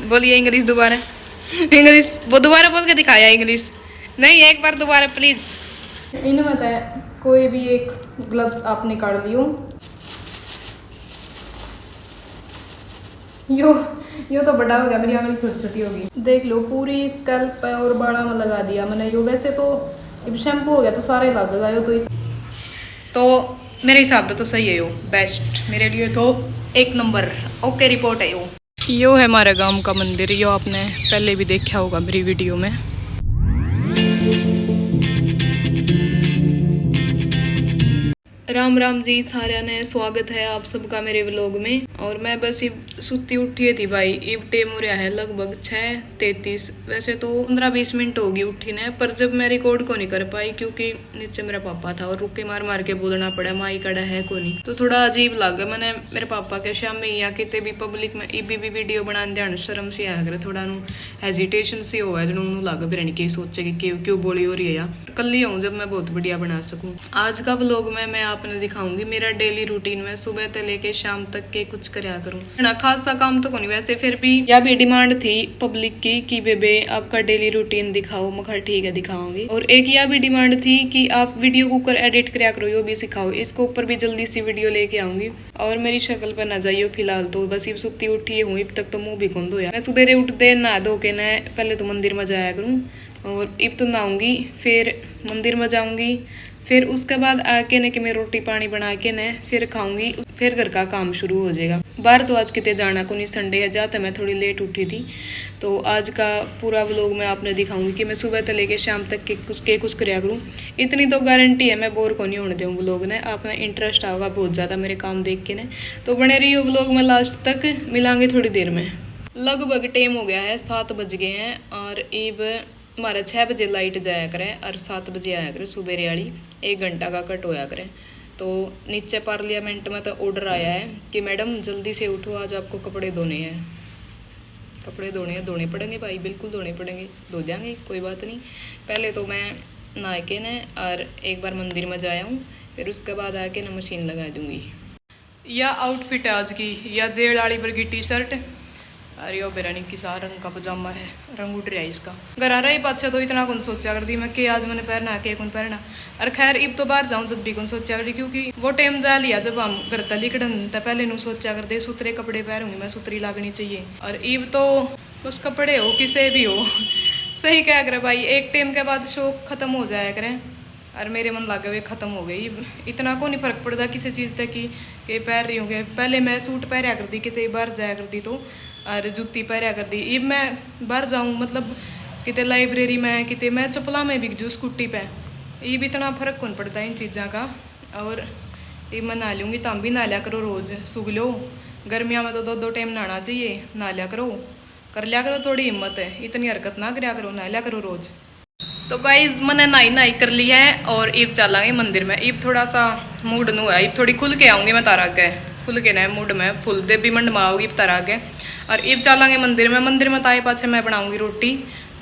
बोलिए इंग्लिश दोबारा। इंग्लिश वो दोबारा बोल के दिखाया इंग्लिश नहीं, एक बार दोबारा प्लीज। इन्हें बताया कोई भी एक ग्लव्स आप निकाल लियो। यो तो बड़ा हो गया, मेरी आंगली छोटी छोटी होगी। देख लो पूरी स्कैल्प पे और बाड़ा में लगा दिया मैंने। यो वैसे तो शैम्पू हो गया तो सारे लग गया यो तो मेरे हिसाब से तो सही है यो, बेस्ट मेरे लिए तो एक नंबर ओके रिपोर्ट है यो है हमारे गांव का मंदिर। यो आपने पहले भी देखा होगा मेरी वीडियो में। राम राम जी सारे ने, स्वागत है आप सबका मेरे व्लॉग में। और मैं बस सुती उठी थी भाई। इब टेम हो रहा है लगभग 6:33। वैसे तो 15-20 मिनट होगी उठी ने, पर जब मैं रिकॉर्ड को नहीं कर पाई क्योंकि नीचे मेरा पापा था और रुके मार मार के बोलना पड़ा माई कड़ा है को नहीं, तो थोड़ा अजीब लगा। मैंने मेरे पापा के शाम में या कितने भी पब्लिक में इबी भी वीडियो बनाने ध्यान शर्म से आया करे, थोड़ा हेजिटेशन से हो जो लग फिर कि सोचे कि क्यों बोली हो रही है यार। कल ही हूँ जब मैं बहुत बढ़िया बना सकूँ। आज का व्लॉग में मैं आपने दिखाऊंगी मेरा डेली रूटीन में सुबह से लेके शाम तक के कुछ करया करूँ ना। खासा काम तो नहीं वैसे, फिर भी यह भी डिमांड थी पब्लिक की कि बेबे आपका डेली रूटीन दिखाओ। मैं ठीक है दिखाऊंगी। और एक यह भी डिमांड थी कि आप वीडियो कुकर एडिट करया करो, यो भी सिखाओ। इसको ऊपर भी जल्दी सी वीडियो लेके आऊंगी। और मेरी शक्ल पर ना जाइयो फिलहाल तो बस इब सुती उठी हूँ। इब तक तो मुंह भी कौन धोया। मैं सुबह उठते नहा धो के न पहले तो मंदिर में जाया करूँ और इब तो नहाऊंगी, फिर मंदिर में जाऊंगी, फिर उसके बाद आके न कि मैं रोटी पानी बना के न फिर खाऊंगी, फिर घर का काम शुरू हो जाएगा। बाहर तो आज कितने जाना को नहीं, संडे है। जाते मैं थोड़ी लेट उठी थी तो आज का पूरा व्लॉग मैं आपने दिखाऊंगी कि मैं सुबह से लेके शाम तक के कुछ करया करूँ। इतनी तो गारंटी है मैं बोर को नहीं होने दूँ व्लॉग ने। आपने इंटरेस्ट आओगा बहुत ज़्यादा मेरे काम देख के न, तो बने रही हो व्लॉग में लास्ट तक। मिलांगे थोड़ी देर में। लगभग टाइम हो गया है, 7 बज गए हैं और इब हमारा 6 बजे लाइट जाया करें और 7 बजे आया करें सुबह वाली। 1 घंटा का कट होया करें। तो नीचे पार्लियामेंट में तो ऑर्डर आया है कि मैडम जल्दी से उठो, आज आपको कपड़े धोने हैं। कपड़े धोने पड़ेंगे भाई, बिल्कुल धोने पड़ेंगे। धो देंगे कोई बात नहीं। पहले तो मैं नहा के न और एक बार मंदिर में जाया हूँ, फिर उसके बाद आके ना मशीन लगा दूँगी। यह आउटफिट है आज की, यह जेल वाली वर्गी टी शर्ट और यो बेरानी की सा रंग का पजामा है। रंग उठ रहा है इसका। घर आ रहा ही पाछे तो इतना कौन सोचा कर दी मैं कि आज मैंने पहनना के कौन पहनना। और खैर इब तो बाहर जाऊँ जब भी कौन सोचा कर दी, क्योंकि वो टाइम जा लिया जब हम घर तक लिकड़न तो पहले नू सोचा कर दे सुथरे कपड़े पहनूंगी मैं, सुथरी लागनी चाहिए। और इब तो बस कपड़े हो किसे भी हो सही कह करे भाई, एक टाइम के बाद शौक खत्म हो जाया करें। और मेरे मन लगे हुए ख़त्म हो गई। इतना को नहीं फर्क पड़ता किसी चीज़ तक कि पहन रही होंगे। पहले मैं सूट पहनया करती कितने बाहर जाया करती तो, और जूती पहनया करती। इब मैं बाहर जाऊँ मतलब कितने लाइब्रेरी में, कितने मैं चप्पला में बिक जूँ स्कूटी पे। इब इतना फर्क कौन पड़ता इन चीज़ों का। और इब मैं नहा लूँगी, तुम भी नहा लिया करो रोज़। सुग लो, गर्मियों में तो 2-2 टाइम नहाना चाहिए। नहा लिया करो, कर लिया करो थोड़ी हिम्मत है, इतनी हरकत ना करया करो, नहा लिया करो रोज़। तो गाइज मैंने नहाई कर ली है और इब चलांगे मंदिर में। इब थोड़ा सा मूड नु है, इब थोड़ी खुल के आऊँगी मैं तारा के, खुल के न मूड में फुल दे भी मंड माओगी तारा के। और इब चलांगे मंदिर में। मंदिर में ताए पाछे मैं बनाऊंगी रोटी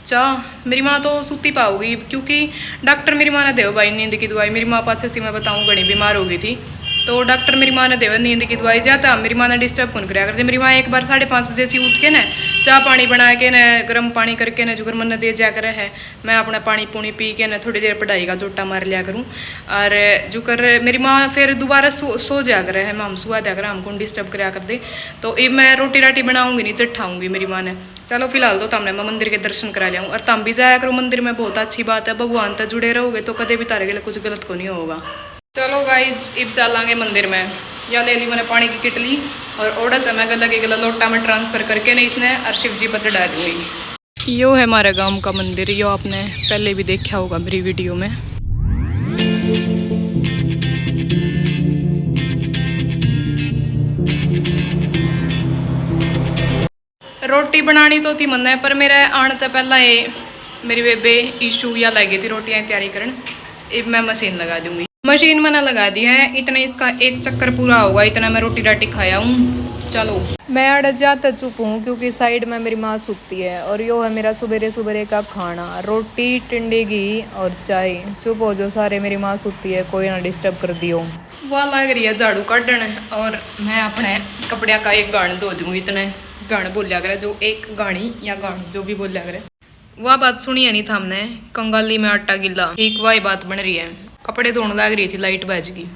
चाह। मेरी माँ तो सूती पाओगी क्योंकि डॉक्टर मेरी माँ ने देव भाई नींद की दवाई। मेरी माँ पाछे से मैं बताऊँ बड़ी बीमार हो गई थी तो डॉक्टर मेरी माँ ने देव नींद की दवाई जाता। मेरी माँ ने डिस्टर्ब कौन कराया करती। मेरी माँ एक बार 5:30 बजे से उठ के न चाह पानी बना के न गर्म पानी करके न जुगर मन दे जा कर है। मैं अपना पानी पूनी पी के न थोड़ी देर पढ़ाई का जोटा मार लिया करूँ। और जुकर मेरी माँ फिर दोबारा सो जा कर है, हम सुहा दिया कर, हमको डिस्टर्ब कराया कर दे। तो इब मैं रोटी राटी बनाऊँगी नहीं, चट्ठाऊँगी मेरी माँ ने। चलो फिलहाल तो तमने मैं मंदिर के दर्शन करा लिया हूँ। और तम भी जाया करो मंदिर में, बहुत अच्छी बात है। भगवान तक जुड़े रहोगे तो कदे भी तारे के लिए कुछ गलत को नहीं होगा। चलो गाइज इब चलांगे मंदिर में। या ले ली मैंने पानी की किटली और औरत है मैं गला के गला लोटा में ट्रांसफर करके नहीं इसने और शिव जी पर चढ़ा दूंगी। यो है हमारे गांव का मंदिर, यो आपने पहले भी देखा होगा मेरी वीडियो में। रोटी बनानी तो थी मन, पर मेरे आने से पहला ये मेरी बेबे ईशू या लगी थी रोटियां तैयारी करन। इब मैं मशीन लगा दूंगी। मशीन मैंने लगा दी है, इतना इसका एक चक्कर पूरा होगा, इतना मैं रोटी राटी खाया हूँ। चलो मैं अड़ जाता चुप हूँ क्योंकि साइड में मेरी माँ सूती है। और यो है मेरा सुबेरे सुबेरे का खाना, रोटी टिंडे घी और चाय। चुप हो जो सारे, मेरी माँ सूती है, कोई ना डिस्टर्ब कर दियो। वह लग रही है झाड़ू काटन और मैं अपने कपड़े का एक गान धो दूँगी। इतने गाने बोलिया करे, जो एक गानी या गानी जो भी बोलिया करे। वह बात सुनी है नहीं था हमने, कंगाली में आटा गिल्ला, एक वही बात बन रही है। कपड़े धोने लग रही थी, लाइट बज गई।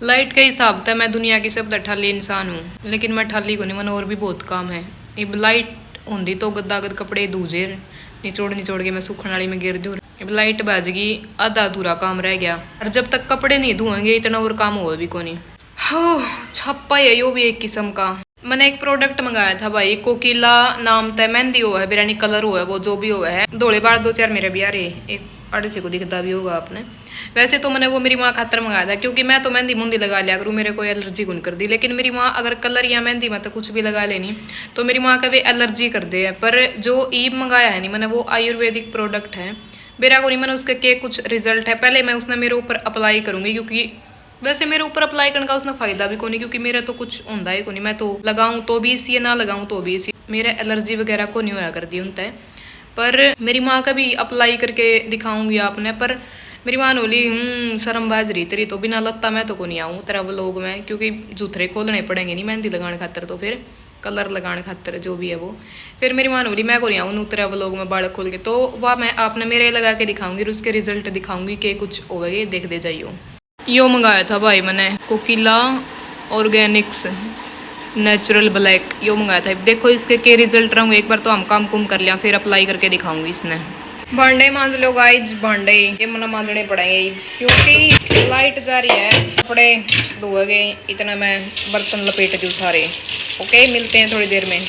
लाइट के हिसाब से मैं दुनिया की सबसे ठाली इंसान हूँ, लेकिन मैं ठाली को नहीं, मन और भी बहुत काम है। अब लाइट होंगी तो गद्दा गद कपड़े धूजेर, निचोड़ निचोड़ के मैं सूखने वाली में गिर दूँ। अब लाइट बज गई, आधा अधूरा काम रह गया, और जब तक कपड़े नहीं धोएंगे इतना और काम हो भी को नहीं। हो छापा है यो भी एक किस्म का। मैंने एक प्रोडक्ट मंगाया था भाई, कोकिला नाम था, मेहंदी हुआ है, बिरयानी कलर हुआ है, वो जो भी हुआ है, धोले बार 2-4 मेरे भी आ रहे, एक आड़े से को दिखता भी होगा आपने। वैसे तो मैंने वो मेरी माँ खातर मंगाया था, क्योंकि मैं तो मेहंदी मुंदी लगा लिया करूँ, मेरे को एलर्जी गुन कर दी। लेकिन मेरी माँ अगर कलर या मेहंदी में तो कुछ भी लगा लेनी तो मेरी माँ का भी एलर्जी कर दे है। पर जो ईब मंगाया है नहीं मैंने, वो आयुर्वेदिक प्रोडक्ट है, मेरा को नहीं, मैंने उसके के कुछ रिजल्ट है। पहले मैं उसने मेरे ऊपर अप्लाई करूंगी, क्योंकि वैसे मेरे ऊपर अप्लाई करने का उसने फायदा भी को नहीं, क्योंकि मेरा तो कुछ होता ही को नहीं। मैं तो लगाऊं तो भी इसी, ना लगाऊं तो भी इसी, मेरा एलर्जी वगैरह को नहीं होया करती उनता है। पर मेरी माँ का भी अप्लाई करके दिखाऊंगी आपने। पर मेरी माँ बोली शर्म बाज रही तेरी तो, बिना लत्ता मैं तो को नहीं आऊँ तेरा व्लॉग में, क्योंकि जूथरे खोलने पड़ेंगे नहीं मेहंदी लगाने खातर, तो फिर कलर लगाने खातर जो भी है वो। फिर मेरी माँ बोली मैं को नहीं आऊँ नू तेरा व्लॉग में बाल खोल के, तो वह मैं आपने मेरे लगा के दिखाऊंगी, उसके रिजल्ट दिखाऊंगी कि कुछ होगा, देख दे जाइयो। यो मंगाया था भाई मैंने, कोकिला ऑर्गेनिक्स नेचुरल ब्लैक, यो मंगाया था। देखो इसके के रिजल्ट रहूँगे, एक बार तो हम काम कुम कर लिया, फिर अप्लाई करके दिखाऊंगी इसने। भांडे मांज लो गाइज, भांडे ये मना मांजने पड़ेंगे, क्योंकि लाइट जा रही है, कपड़े धोएंगे, इतना मैं बर्तन लपेट दूँ सारे। ओके, मिलते हैं थोड़ी देर में।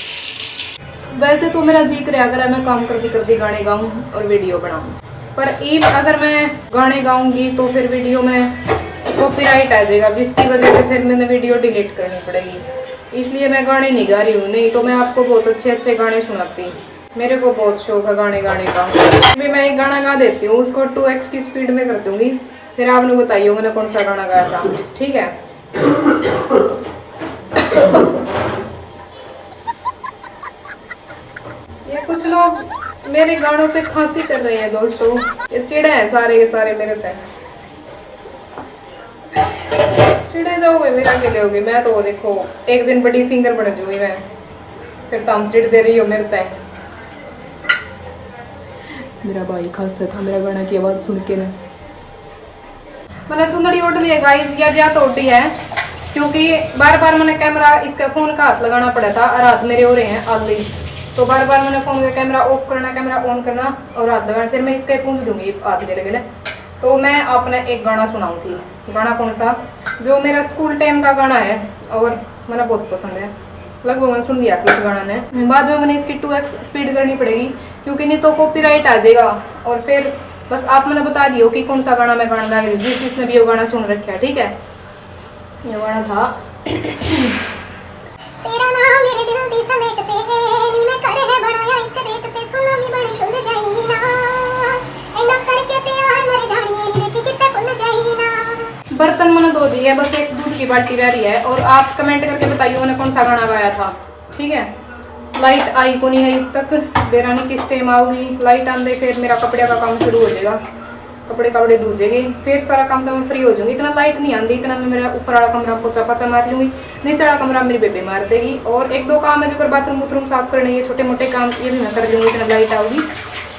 वैसे तो मेरा जी करे अगर मैं काम करती गाने गाऊँ और वीडियो बनाऊँ, पर इफ अगर मैं गाने गाऊंगी तो फिर वीडियो में कॉपीराइट आ जाएगा, जिसकी वजह से फिर मैंने वीडियो डिलीट करनी पड़ेगी। इसलिए मैं गाने नहीं गा रही हूँ, नहीं तो मैं आपको बहुत अच्छे अच्छे गाने सुनाती। मेरे को बहुत शौक है गाने गाने का। अभी मैं एक गाना गा देती हूँ, उसको 2x की स्पीड में कर दूंगी, फिर आपने बताइए मैंने कौन सा गाना गाया था, ठीक है? ये कुछ लोग मेरे गानों पे खांसी कर रहे हैं दोस्तों, ये चिड़े हैं सारे के सारे मेरे पे। चिड़े जाओ भाई, मेरा अकेले होगी, मैं तो देखो एक दिन बड़ी सिंगर बन जाऊंगी मैं, फिर तुम चिड़ दे रही हो मेरे पे। मेरा भाई खासा था मेरा गाना की आवाज सुन के ना, मैंने चुंदड़ी उठ ली है गाइस, या ज्यादा उठी है, क्योंकि बार बार मैंने कैमरा इसका फोन का हाथ लगाना पड़ा था, और हाथ मेरे हो रहे हैं आली, तो बार बार मैंने फोन का कैमरा ऑफ करना, कैमरा ऑन करना और हाथ लगाना, फिर मैं इसके पूछ दूंगी हाथ ले लगे। तो मैं आपने एक गाना सुनाऊँ थी, गाना कौन सा, जो मेरा स्कूल टाइम का गाना है और मैंने बहुत पसंद है, लगभग मैंने सुन लिया कुछ गाना ने। बाद में मैंने इसकी 2x स्पीड करनी पड़ेगी, क्योंकि नहीं तो कॉपीराइट आ जाएगा। और फिर बस आप मैंने बता दियो कि कौन सा गाना मैं गाना गा रही हूँ, जिस जिसने भी ये गाना सुन रखा है, ठीक है? ये गाना था तेरा नाम मेरे दिल दी समेटते नी मैं करे है बनाया एक देखते सुनो नी बड़ी खुल जाई ना एंदा करके प्यार मर जानी नी देखी कितने खुल जाई ना। बर्तन मैंने धो दिए है, बस एक दूध की बाल्टी रह रही है, और आप कमेंट करके बताइए मैंने कौन सा गाना गाया था, ठीक है? लाइट आई को नहीं है अब तक, बेरानी किस टाइम आऊगी, लाइट आंदे फिर मेरा कपड़े का काम शुरू हो जाएगा, कपड़े धूजेगी, फिर सारा काम तो मैं फ्री हो जाऊंगी। इतना लाइट नहीं आती, इतना मैं मेरा ऊपर वाला कमरा पोचा पाचा मार लूंगी, नीचे वाला कमरा मेरी बेबे मार देगी, और एक दो काम है जो बाथरूम वूथरूम साफ करने, ये छोटे मोटे काम ये भी मैं कर लूंगी, इतना लाइट आऊगी,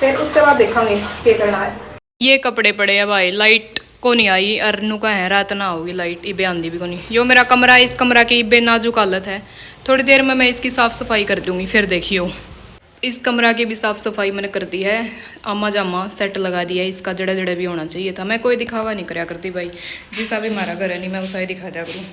फिर उसके बाद देखेंगे क्या करना है। ये कपड़े पड़े हैं भाई, लाइट को नहीं आई, और नु का है रात ना होगी लाइट, इबे आंदी भी को नहीं। यो मेरा कमरा, इस कमरा की इबे नाजुक हालत है, थोड़ी देर में मैं इसकी साफ सफाई कर दूंगी, फिर देखियो। इस कमरा की भी साफ़ सफाई मैंने कर दी है, आमा जामा सेट लगा दिया है, इसका जड़े जड़े भी होना चाहिए था। मैं कोई दिखावा नहीं कराया करती भाई, जिसा भी हमारा घर है नहीं मैं उसा ही दिखा दिया करूँ।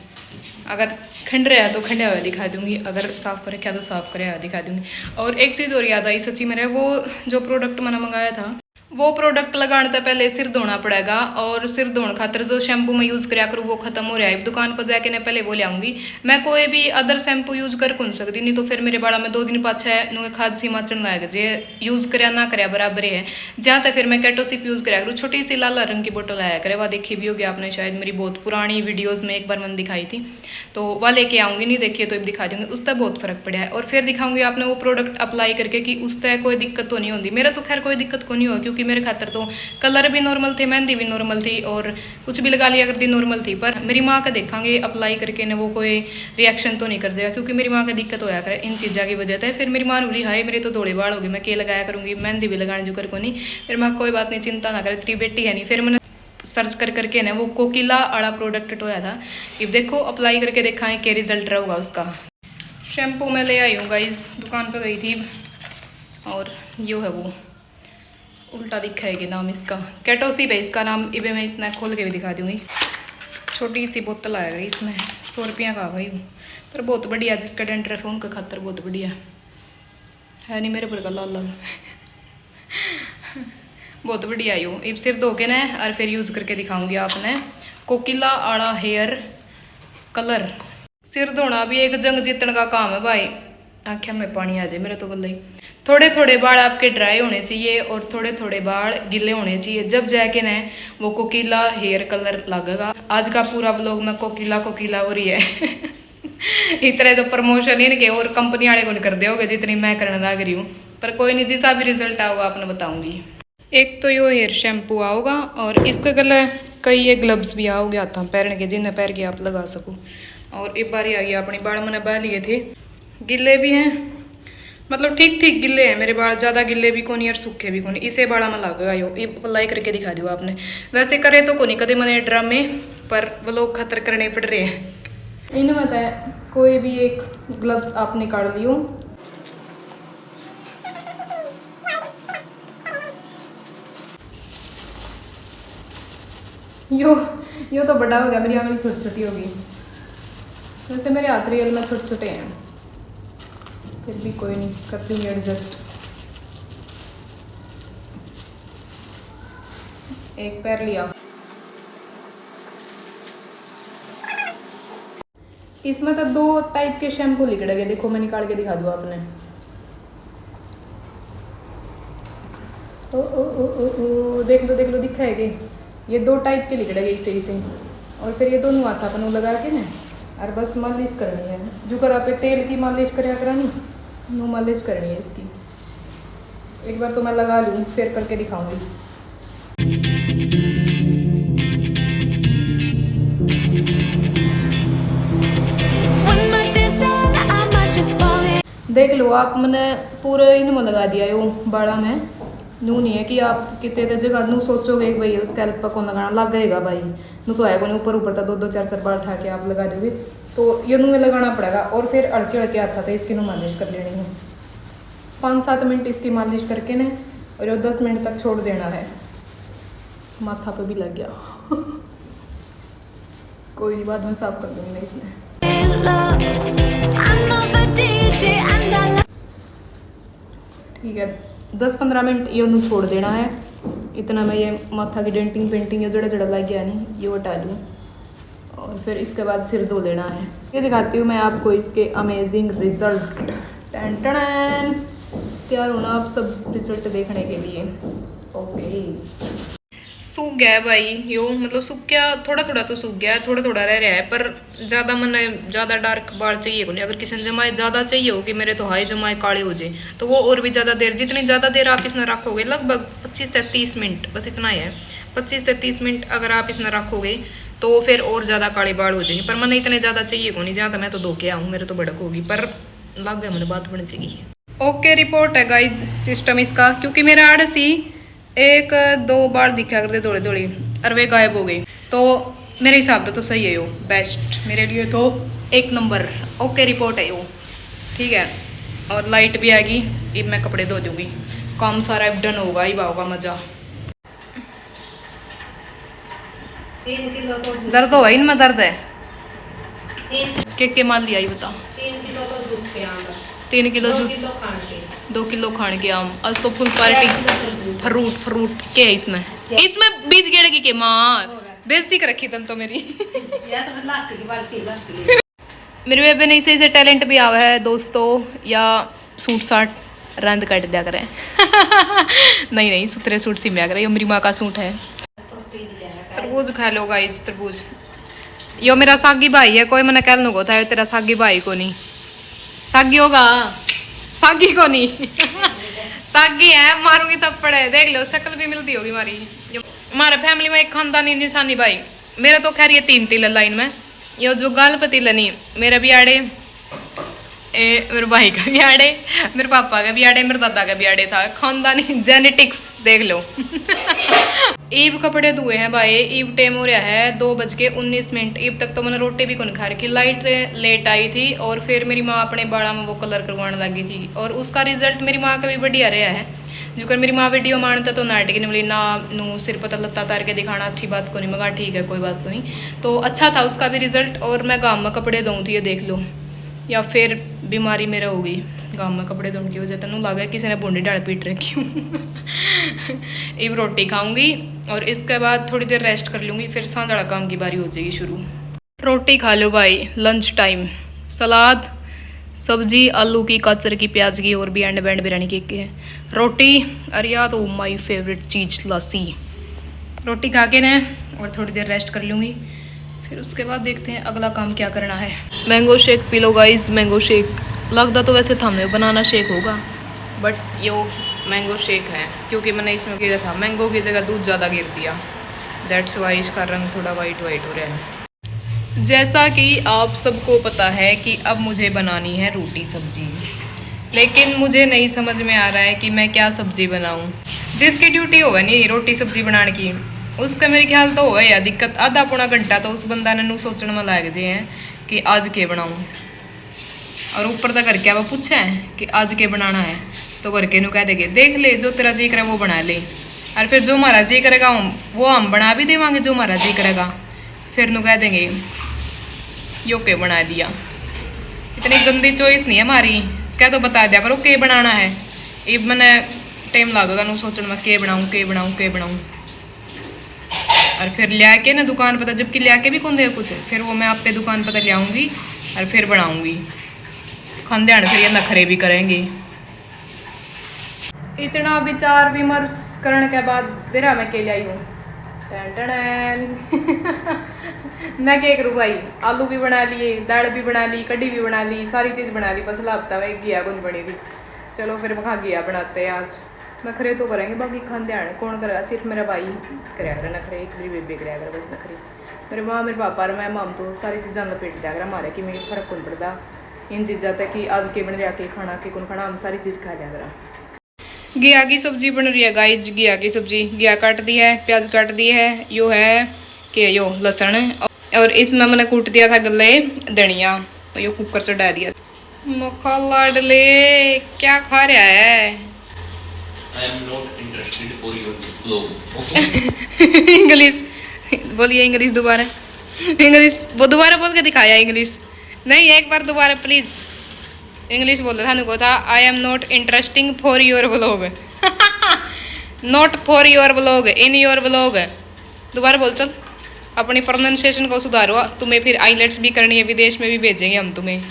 अगर खंड रहा है तो खंडा हुआ दिखा दूंगी, अगर साफ़ करे क्या तो साफ़ करे दिखा दूंगी। और एक चीज़ और याद आई सच्ची मेरे, वो जो प्रोडक्ट मैंने मंगाया था, वो प्रोडक्ट लगाने से पहले सिर धोना पड़ेगा, और सिर धोने खातर जो शैम्पू मैं यूज़ कराया करूँ वो खत्म हो रहा है। दुकान पर जाके मैं पहले वो ले आऊँगी, मैं कोई भी अदर शैम्पू यूज़ कर कौन सकती, नहीं तो फिर मेरे बाड़ा में 2 दिन पाछा नुए खाद सी माचन लाएगा, जे यूज़ कराया ना कराया बराबर है। जहाँ तक फिर मैं कैटोसिप यूज़ कराया करूँ, छोटी सी लाल रंग की बोतल आया करे, वह देखी भी होगी आपने शायद, मेरी बहुत पुरानी वीडियोज़ में एक बार मैंने दिखाई थी, तो वह लेके आऊँगी, नहीं देखिए तो दिखा दूँगी, उससे बहुत फ़र्क पड़ा है। और फिर दिखाऊँगी आपने वो प्रोडक्ट अप्लाई करके कि उससे कोई दिक्कत तो नहीं होती। मेरा तो खैर कोई दिक्कत को नहीं हुआ, क्योंकि क्योंकि मेरे खातर तो कलर भी नॉर्मल थे, मेहंदी भी नॉर्मल थी और कुछ भी लगा लिया करती नॉर्मल थी। पर मेरी माँ का देखेंगे अप्लाई करके ना वो कोई रिएक्शन तो नहीं कर देगा, क्योंकि मेरी माँ का दिक्कत होया करे इन चीज़ों की वजह से। फिर मेरी माँ ने बोली हाय मेरे तो धोले बाल होगी, मैं के लगाया करूँगी, मेहंदी भी लगाने जो कर को नहीं। फिर मैं कोई बात नहीं, चिंता ना करे, तेरी बेटी है नहीं। फिर मैंने सर्च करके ना वो कोकिला वाला प्रोडक्ट होया था। अब देखो अप्लाई करके देखा है क्या रिजल्ट रहेगा उसका। शैम्पू मैं ले आई हूँ गाइस, दुकान पे गई थी और यो है वो, उल्टा दिखाएगी नाम इसका, कैटोसिप है इसका नाम। इबे मैं इसमें खोल के भी दिखा दूँगी। छोटी सी बोतल आएगा इसमें, 100 रुपया का भाई, पर बहुत बढ़िया, जिसका डेंड्रफ है उनका खातर बहुत बढ़िया है। नहीं मेरे पर लाल लाल बहुत बढ़िया आई हो। अब सिर धो के ना और फिर यूज़ करके दिखाऊंगी आपने कोकिला आड़ा हेयर कलर। सिर धोना भी एक जंग जीतने का काम है भाई। आँखें में पानी आ जाए मेरे तो गले। थोड़े थोड़े बाल आपके ड्राई होने चाहिए और थोड़े थोड़े बाल गिले होने चाहिए, जब जाके ना वो कोकिला हेयर कलर लगेगा। आज का पूरा व्लॉग में कोकिला कोकिला हो रही है इतने तो प्रमोशन ही नहीं और कंपनी वाले को नहीं कर दोगे जितनी मैं करने लग रही हूँ। पर कोई नहीं, जैसा भी रिजल्ट आओगा आपने बताऊंगी। एक तो यो हेयर शैम्पू आओगा और इसके गले कई ये ग्लव्स भी आओगे आता पैरने के, जिन्हें पैर के आप लगा सको। और एक बारी आ गया अपनी बाल मैंने बह लिए थे, गिले भी हैं, मतलब ठीक ठीक गिले हैं मेरे बाल, ज़्यादा गिले भी कोनी और सूखे भी कोनी। इसे बाड़ा में लगेगा यो, ये अप्लाई करके दिखा दियो आपने। वैसे करे तो कोनी कदे मैंने ड्रम में, पर वो लोग खतर करने पड़ रहे हैं। इन्हें बताया कोई भी एक ग्लव्स आप निकाल लियो। यो तो बड़ा हो गया, मेरी आंगली छोटी छोटी होगी। वैसे मेरे हाथ रियल में छोटे छोटे हैं, फिर भी कोई नहीं, करती हूँ एडजस्ट। एक पैर लिया। इसमें तो 2 टाइप के शैम्पू लिखड़ेगे, देखो मैं निकाल के दिखा दूँ आपने। ओ देख लो दिखाएगी। ये 2 टाइप के लिखड़ेगे इसे और फिर ये दोनों हाथ अपन लगा के ना और बस मालिश करनी है। जो कर आप तेल की मालिश कराया करानी, नो मालिश करनी है इसकी। एक बार तो मैं लगा लूँ फिर करके दिखाऊंगी। देख लो आप, मैंने पूरे इनमें लगा दिया यो बाड़ा में। नू नहीं है कि आप कितने जगह नू सोचोगे भाई स्कैल्प पर कौन लगाना लग गएगा भाई, नू तो आएगा नहीं, ऊपर ऊपर तो 2-2 4-4 बाल उठा के आप लगा दोगे तो ये नू में लगाना पड़ेगा। और फिर अड़के अड़के आता था इसकी नू मालिश कर लेनी है। 5-7 मिनट इसकी मालिश करके ने और ये 10 मिनट तक छोड़ देना है। माथा पे भी लग गया कोई नहीं, बाद में साफ कर दूंगी मैं इसमें। ठीक है, 10-15 मिनट ये उन्हें छोड़ देना है। इतना मैं ये माथा की डेंटिंग पेंटिंग ये जड़ा जड़ा लग गया नहीं, ये हटा दूँ और फिर इसके बाद सिर धो लेना है। ये दिखाती हूँ मैं आपको इसके अमेजिंग रिजल्ट। टेंटन तैयार होना आप सब रिजल्ट देखने के लिए। ओके, सूख गया है भाई यो, मतलब सूख गया, थोड़ा थोड़ा तो सूख गया है, थोड़ा थोड़ा रह रहा है। पर ज़्यादा मन ज़्यादा डार्क बाल चाहिए को नहीं। अगर किसी ने जमाए ज़्यादा चाहिए हो कि मेरे तो हाई जमाए काले हो जाए तो वो और भी ज़्यादा देर, जितनी ज़्यादा देर आप इसमें रखोगे, लगभग 25 से 30 मिनट, बस इतना ही है, 25 से 30 मिनट अगर आप इसमें रखोगे तो फिर और ज़्यादा काले बाल हो जाएंगे। पर मैंने इतने ज़्यादा चाहिए को नहीं, ज़्यादा मैं तो धो के आऊँ, मेरे तो भड़क होगी, पर लग गया मैंने बात बन जाएगी। ओके, रिपोर्ट है गाइज सिस्टम इसका, क्योंकि मेरा आड़सी 1-2 बार दिखा करते थोड़ी थोड़ी और वे गायब हो गई। तो मेरे हिसाब से तो सही है यो, बेस्ट मेरे लिए तो 1 नंबर। ओके रिपोर्ट है यो, ठीक है। और लाइट भी आएगी, अब मैं कपड़े धो दूँगी, काम सारा अब डन होगा, ही होगा मज़ा। दर्द हो इनमें दर्द है के मान लिया ये बता। 3 किलो जूस, 2 किलो खान के आम, आज तो फुल पार्टी। फ्रूट क्या है इसमें? इसमें बीज गिरेगी के माँ, बेइज्जती कर रखी तन तो मेरी मेरे बेबे ने इसे टैलेंट भी आवा है दोस्तों, या सूट साट रंद काट दिया करें नहीं सुथरे सूट सिमया करें, ये मेरी माँ का सूट है। तरबूज खा लो गाइस, तरबूज। यो मेरा सागी भाई है, कोई मैंने कल नो था तेरा सागी भाई को नहीं, सागी होगा सागी को नहीं सागी है, मारूंगी थप्पड़ है, देख लो शक्ल भी मिलती होगी हमारी। हमारे फैमिली में एक खानदानी निशानी भाई, मेरा तो खैर ये 3 तिल लाइन में, ये जो गाल पतीला नहीं, मेरा भी आड़े, मेरे भाई का भी आड़े, मेरे पापा का भी आड़े, मेरे दादा का भी आड़े था, खानदानी जेनेटिक्स देख लो। ईब कपड़े धुए हैं भाई, ईब टाइम हो रहा है 2:19। ईब तक तो मैंने रोटी भी कौन खा रखी, लाइट लेट आई थी और फिर मेरी माँ अपने बाड़ा में वो कलर करवाने लगी थी और उसका रिजल्ट मेरी माँ का भी बढ़िया रहा है। जो कर मेरी माँ वीडियो मानता तो नाटक नहीं बोली ना नू सिर पता लत्ता तार के दिखाना अच्छी बात को नहीं, मगा ठीक है कोई बात को नहीं, तो अच्छा था उसका भी रिजल्ट। और मैं गाँव में कपड़े धोऊँ थी, ये देख लो, या फिर बीमारी मेरा होगी गाँव में कपड़े धोने की वजह से, तनु लगा किसी ने बूंदी डाल पीट रखी हूँ। अब रोटी खाऊंगी और इसके बाद थोड़ी देर रेस्ट कर लूँगी, फिर सांझड़ा काम की बारी हो जाएगी शुरू। रोटी खा लो भाई, लंच टाइम, सलाद सब्जी आलू की, गाजर की, प्याज की और भी एंड बैंड बिरयानी के है रोटी। और या तो माई फेवरेट चीज़ लस्सी। रोटी खा के ना और थोड़ी देर रेस्ट कर लूँगी, फिर उसके बाद देखते हैं अगला काम क्या करना है। Mango shake P low guys, mango shake लगता तो वैसे था हमें बनाना शेक होगा, बट यो मैंगो शेक है क्योंकि मैंने इसमें गिरा था मैंगो की जगह दूध ज़्यादा गिर दिया, दैट्स वाई इसका रंग थोड़ा वाइट वाइट हो रहा है। जैसा कि आप सबको पता है कि अब मुझे बनानी है रोटी सब्जी, लेकिन मुझे नहीं समझ में आ रहा है कि मैं क्या सब्जी बनाऊं। जिसकी ड्यूटी होगा नहीं रोटी सब्जी बनाने की, उसका मेरे ख्याल तो होगा या दिक्कत, आधा पौना घंटा तो उस बंदा ने सोचने में लग जाए हैं कि आज के बनाऊं। और ऊपर तक करके वो पूछा है कि आज के बनाना है तो करके नू कह देंगे देख ले जो तेरा जी करे वो बना ले, और फिर जो हमारा जी करेगा वो हम बना भी देवांगे, जो हमारा जी करेगा फिर नू कह देंगे यो के बना दिया। इतनी गंदी चॉइस नहीं है हमारी, क्या तो बता दिया करो के बनाना है। अब मैंने टाइम लगेगा नू सोचने में के बनाऊँ के बनाऊँ के बनाऊँ, और फिर लिया के ना दुकान पर, जबकि लिया के भी कौन दे कुछ, फिर वो मैं अपने दुकान पर ले आऊँगी और फिर बनाऊँगी। खाने फिर ये नखरे भी करेंगे। इतना विचार विमर्श करने के बाद देरा मैं के आई हूँ मैं क्या करूँ भाई, आलू भी बना लिए, दाल भी बना ली, कढ़ी भी बना ली, सारी चीज़ बना ली, पिछला हफ्ता में घिया कौन बनी थी। चलो फिर मैं घिया बनाते हैं आज, नखरे तो करेंगे बाकी खाने कौन करेगा, सिर्फ मेरा भाई कराया कर नखरे, एक मेरी बेबी कराया कर बस नखरे। मेरे माँ मेरे पापा और मैं माम तो सारी चीज़ों का पेट दिया कर हमारे कि मेरे फर्क कौन पड़ता इन चीज़ों तक कि आज के बन रहा के खाना के कौन खाना, हम सारी चीज़ खा लिया करा। घिया की सब्जी बन रही है गाइस, घिया की सब्जी, घिया काट दी है, प्याज काट दी है, यो है कि यो लहसुन, और इसमें मैंने कूट दिया था गले धनिया, तो यो कुकर से डाल दिया। मक्खा लाडले क्या खा रहा है? I am not interested for your vlog. Okay? English बोलिए, इंग्लिश दोबारा, इंग्लिश वो दोबारा बोल के दिखाया इंग्लिश नहीं, एक बार दोबारा प्लीज इंग्लिश बोलो थानू को था। I am not interesting for your vlog, not for your vlog, in your vlog. दोबारा बोल चल, अपनी प्रोनाउंसिएशन को सुधारो, तुम्हें फिर आईलेट्स भी करनी है, विदेश में भी भेजेंगे हम तुम्हें,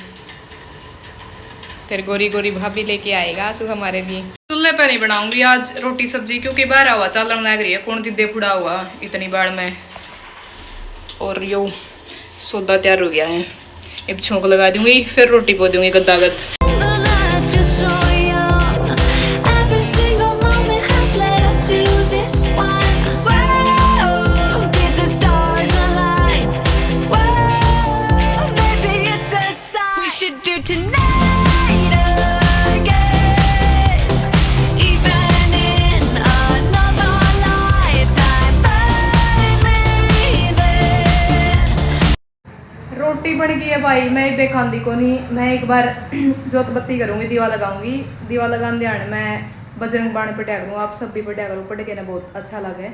फिर गोरी गोरी भाभी लेके आएगा आंसू हमारे लिए। चूल्हे पे नहीं बनाऊंगी आज रोटी सब्जी क्योंकि बाहर हवा चलन लग रही है, कौन दिद्दे फुड़ा हुआ इतनी बार में। और यो सौदा तैयार हो गया है, अब छोंक लगा दूंगी फिर रोटी पो दूंगी गद्दागद। रोटी बन गई है भाई, मैं बे खांदी को नहीं, मैं एक बार जोत बत्ती करूँगी, दीवा लगाऊंगी, दीवा लगाने ध्यान मैं बजरंग बाण पटिया करूँ, आप सब भी पटिया करो, पट के ना बहुत अच्छा लगे।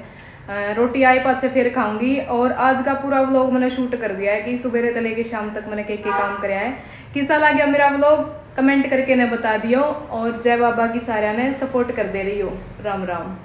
रोटी आए पाछे फिर खाऊंगी। और आज का पूरा व्लॉग मैंने शूट कर दिया है कि सुबह से लेके शाम तक मैंने के काम कराया है। किसा लग गया मेरा व्लॉग कमेंट करके ने बता दियो, और जय बाबा की सारिया ने सपोर्ट कर दे रही हो। राम राम।